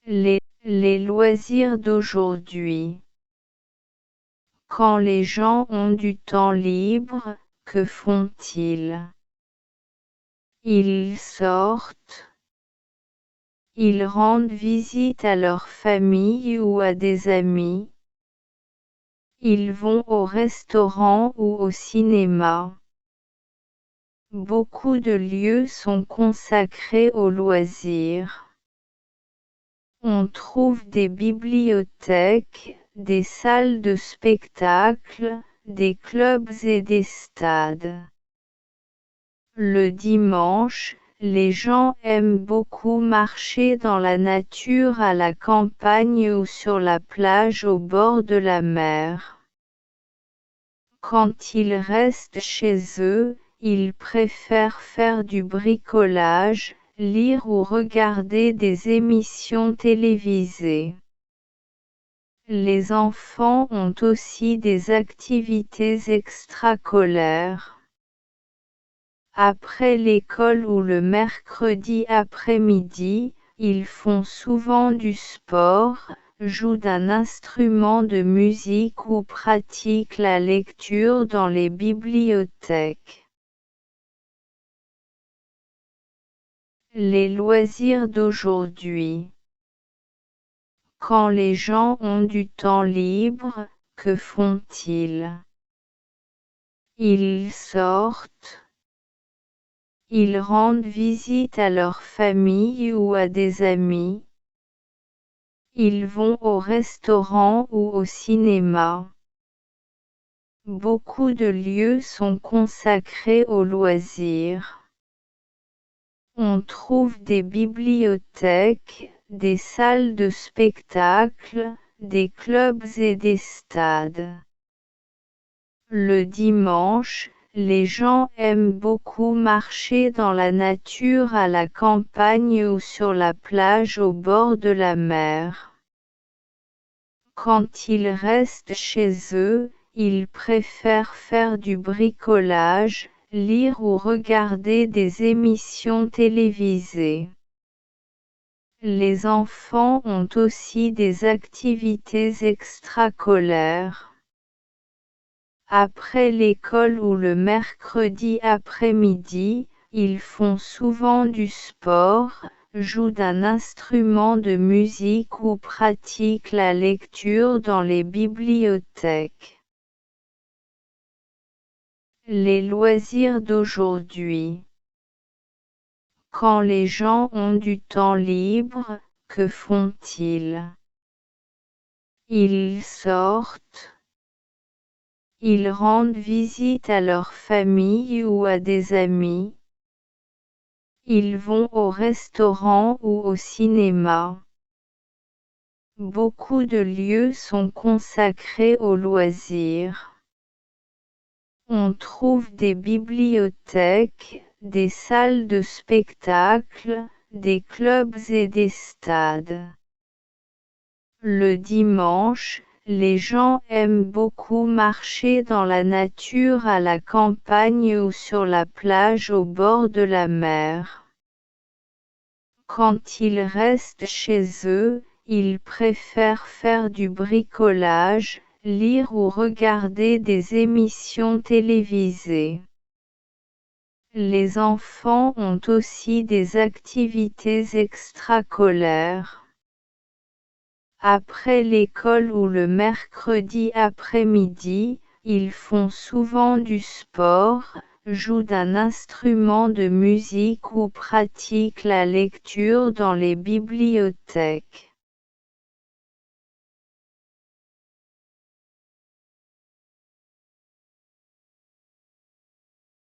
Les loisirs d'aujourd'hui. Quand les gens ont du temps libre, que font-ils? Ils sortent. Ils rendent visite à leur famille ou à des amis. Ils vont au restaurant ou au cinéma. Beaucoup de lieux sont consacrés aux loisirs. On trouve des bibliothèques, des salles de spectacle, des clubs et des stades. Le dimanche, les gens aiment beaucoup marcher dans la nature à la campagne ou sur la plage au bord de la mer. Quand ils restent chez eux, ils préfèrent faire du bricolage, lire ou regarder des émissions télévisées. Les enfants ont aussi des activités extrascolaires. Après l'école ou le mercredi après-midi, ils font souvent du sport, jouent d'un instrument de musique ou pratiquent la lecture dans les bibliothèques. Les loisirs d'aujourd'hui. Quand les gens ont du temps libre, que font-ils? Ils sortent. Ils rendent visite à leur famille ou à des amis. Ils vont au restaurant ou au cinéma. Beaucoup de lieux sont consacrés aux loisirs. On trouve des bibliothèques, des salles de spectacle, des clubs et des stades. Le dimanche, les gens aiment beaucoup marcher dans la nature à la campagne ou sur la plage au bord de la mer. Quand ils restent chez eux, ils préfèrent faire du bricolage, lire ou regarder des émissions télévisées. Les enfants ont aussi des activités extrascolaires. Après l'école ou le mercredi après-midi, ils font souvent du sport, jouent d'un instrument de musique ou pratiquent la lecture dans les bibliothèques. Les loisirs d'aujourd'hui. Quand les gens ont du temps libre, que font-ils? Ils sortent. Ils rendent visite à leur famille ou à des amis. Ils vont au restaurant ou au cinéma. Beaucoup de lieux sont consacrés aux loisirs. On trouve des bibliothèques, des salles de spectacle, des clubs et des stades. Le dimanche, les gens aiment beaucoup marcher dans la nature à la campagne ou sur la plage au bord de la mer. Quand ils restent chez eux, ils préfèrent faire du bricolage, lire ou regarder des émissions télévisées. Les enfants ont aussi des activités extrascolaires. Après l'école ou le mercredi après-midi, ils font souvent du sport, jouent d'un instrument de musique ou pratiquent la lecture dans les bibliothèques.